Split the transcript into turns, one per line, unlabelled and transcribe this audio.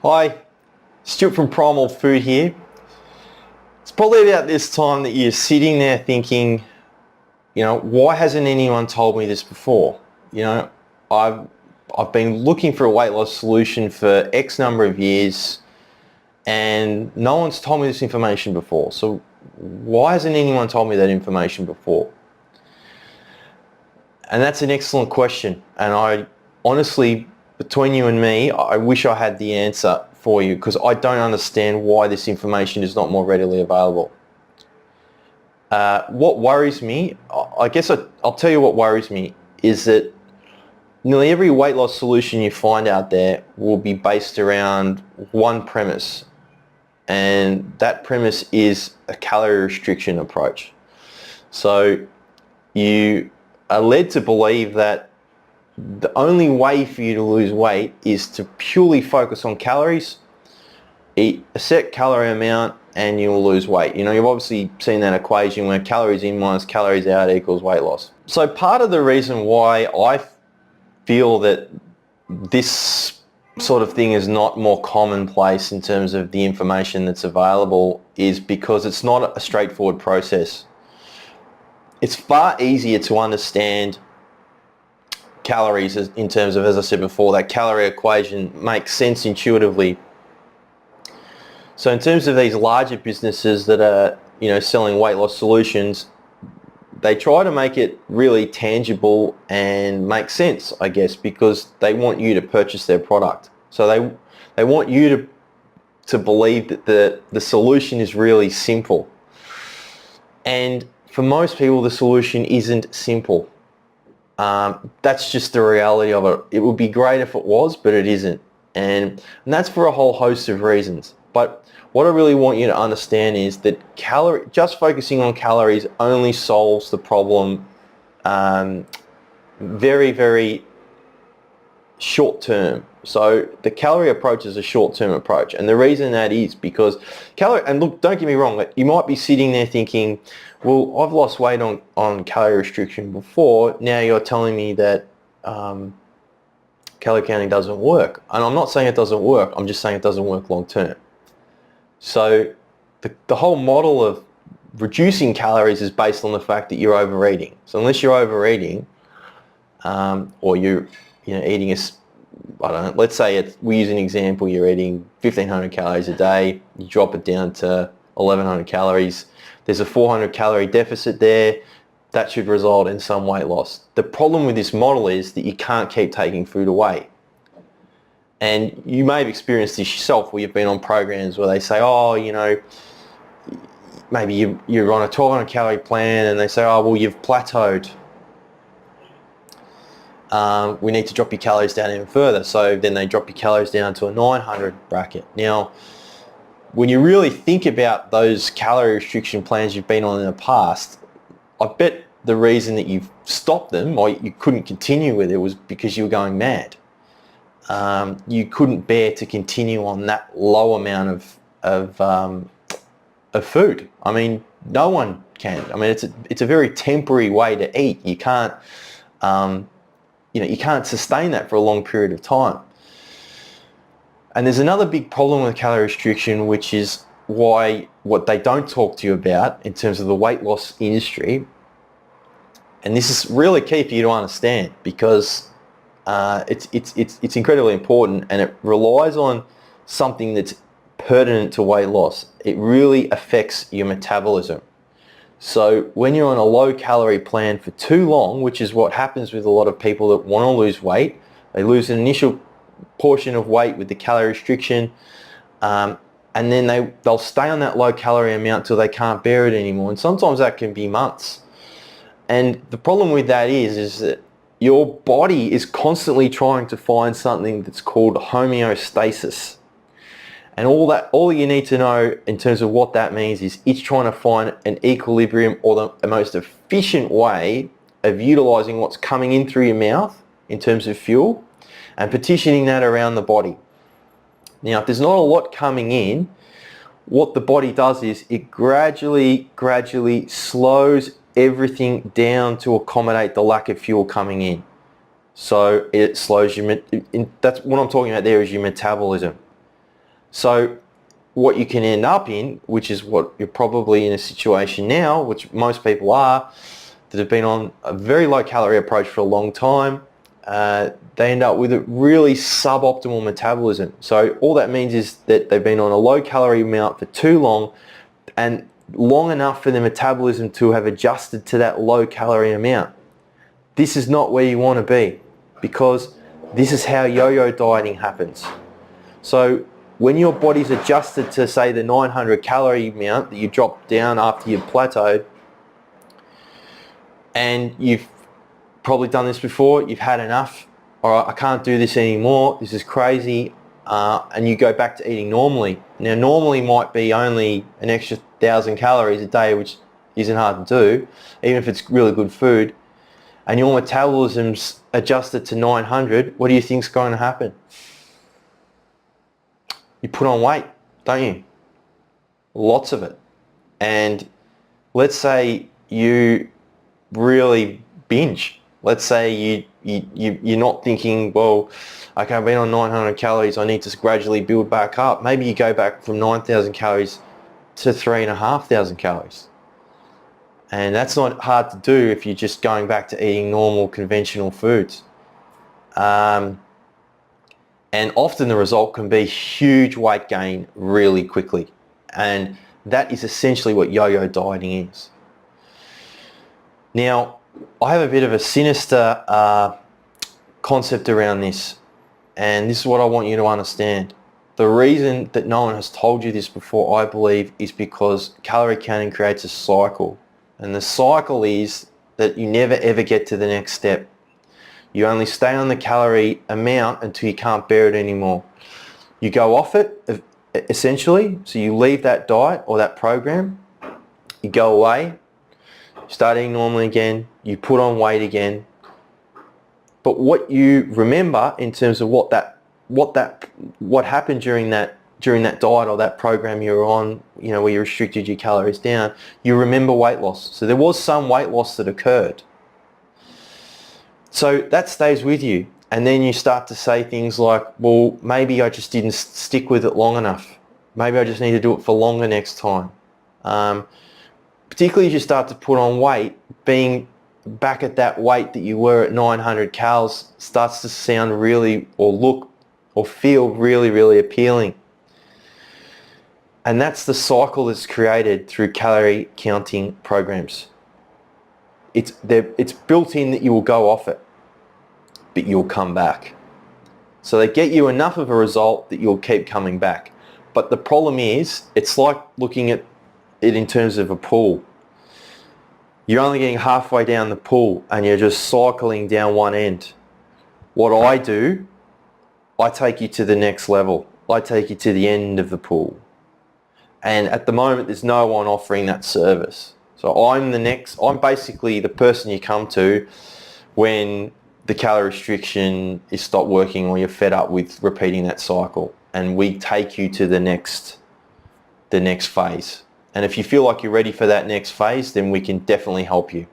Hi, Stuart from Primal Food here. It's probably about this time that you're sitting there thinking, why hasn't anyone told me this before? I've been looking for a weight loss solution for X number of years and no one's told me this information before. So why hasn't anyone told me that information before? And that's an excellent question. And I honestly, between you and me, I wish I had the answer for you because I don't understand why this information is not more readily available. What worries me, I guess I'll tell you what worries me, is that nearly every weight loss solution you find out there will be based around one premise, and that premise is a calorie restriction approach. So you are led to believe that the only way for you to lose weight is to purely focus on calories, eat a set calorie amount, and you'll lose weight. You've obviously seen that equation where calories in minus calories out equals weight loss. So part of the reason why I feel that this sort of thing is not more commonplace in terms of the information that's available is because it's not a straightforward process. It's far easier to understand calories in terms of, as I said before, that calorie equation makes sense intuitively. So in terms of these larger businesses that are, selling weight loss solutions, they try to make it really tangible and make sense, I guess, because they want you to purchase their product. So they want you to believe that the solution is really simple. And for most people, the solution isn't simple. That's just the reality of it. It would be great if it was, but it isn't. And that's for a whole host of reasons. But what I really want you to understand is that just focusing on calories only solves the problem very, very short term. So the calorie approach is a short-term approach, and the reason that is because and look, don't get me wrong, you might be sitting there thinking, well, I've lost weight on calorie restriction before, now you're telling me that calorie counting doesn't work. And I'm not saying it doesn't work, I'm just saying it doesn't work long term. So the whole model of reducing calories is based on the fact that you're overeating. So unless you're overeating, or you're eating I don't know, let's say we use an example, you're eating 1,500 calories a day, you drop it down to 1,100 calories, there's a 400 calorie deficit there, that should result in some weight loss. The problem with this model is that you can't keep taking food away. And you may have experienced this yourself where you've been on programs where they say, maybe you're on a 1,200 calorie plan and they say, well, you've plateaued. We need to drop your calories down even further. So then they drop your calories down to a 900 bracket. Now, when you really think about those calorie restriction plans you've been on in the past, I bet the reason that you've stopped them or you couldn't continue with it was because you were going mad. You couldn't bear to continue on that low amount of food. I mean, no one can. I mean, it's a very temporary way to eat. You can't. You can't sustain that for a long period of time. And there's another big problem with calorie restriction, which is what they don't talk to you about in terms of the weight loss industry. And this is really key for you to understand because it's incredibly important and it relies on something that's pertinent to weight loss. It really affects your metabolism. So when you're on a low calorie plan for too long, which is what happens with a lot of people that want to lose weight, they lose an initial portion of weight with the calorie restriction, and then they'll stay on that low calorie amount till they can't bear it anymore. And sometimes that can be months. And the problem with that is that your body is constantly trying to find something that's called homeostasis. And all you need to know in terms of what that means is it's trying to find an equilibrium or the most efficient way of utilizing what's coming in through your mouth in terms of fuel and partitioning that around the body. Now, if there's not a lot coming in, what the body does is it gradually slows everything down to accommodate the lack of fuel coming in. So it slows that's what I'm talking about there is your metabolism. So what you can end up in, which is what you're probably in a situation now, which most people are, that have been on a very low calorie approach for a long time, they end up with a really suboptimal metabolism. So all that means is that they've been on a low calorie amount for too long, and long enough for the metabolism to have adjusted to that low calorie amount. This is not where you want to be, because this is how yo-yo dieting happens. So when your body's adjusted to, say, the 900 calorie amount that you dropped down after you've plateaued, and you've probably done this before, you've had enough, or I can't do this anymore, this is crazy, and you go back to eating normally. Now normally might be only an extra 1,000 calories a day, which isn't hard to do, even if it's really good food, and your metabolism's adjusted to 900, what do you think's going to happen? You put on weight, don't you? Lots of it. And let's say you really binge. Let's say you're not thinking, well, okay, I've been on 900 calories, I need to gradually build back up. Maybe you go back from 9,000 calories to 3,500 calories. And that's not hard to do if you're just going back to eating normal conventional foods. And often the result can be huge weight gain really quickly. And that is essentially what yo-yo dieting is. Now, I have a bit of a sinister concept around this, and this is what I want you to understand. The reason that no one has told you this before, I believe, is because calorie counting creates a cycle. And the cycle is that you never ever get to the next step. You only stay on the calorie amount until you can't bear it anymore. You go off it, essentially, so you leave that diet or that program, you go away, start eating normally again, you put on weight again. But what you remember in terms of what happened during that diet or that program you were on, where you restricted your calories down, you remember weight loss. So there was some weight loss that occurred. So that stays with you. And then you start to say things like, well, maybe I just didn't stick with it long enough. Maybe I just need to do it for longer next time. Particularly as you start to put on weight, being back at that weight that you were at 900 calories starts to sound really, or look, or feel really, really appealing. And that's the cycle that's created through calorie counting programs. It's built in that you will go off it, but you'll come back. So they get you enough of a result that you'll keep coming back. But the problem is, it's like looking at it in terms of a pool. You're only getting halfway down the pool and you're just cycling down one end. What I do, I take you to the next level. I take you to the end of the pool. And at the moment, there's no one offering that service. So I'm basically the person you come to when the calorie restriction is stopped working or you're fed up with repeating that cycle. And we take you to the next phase. And if you feel like you're ready for that next phase, then we can definitely help you.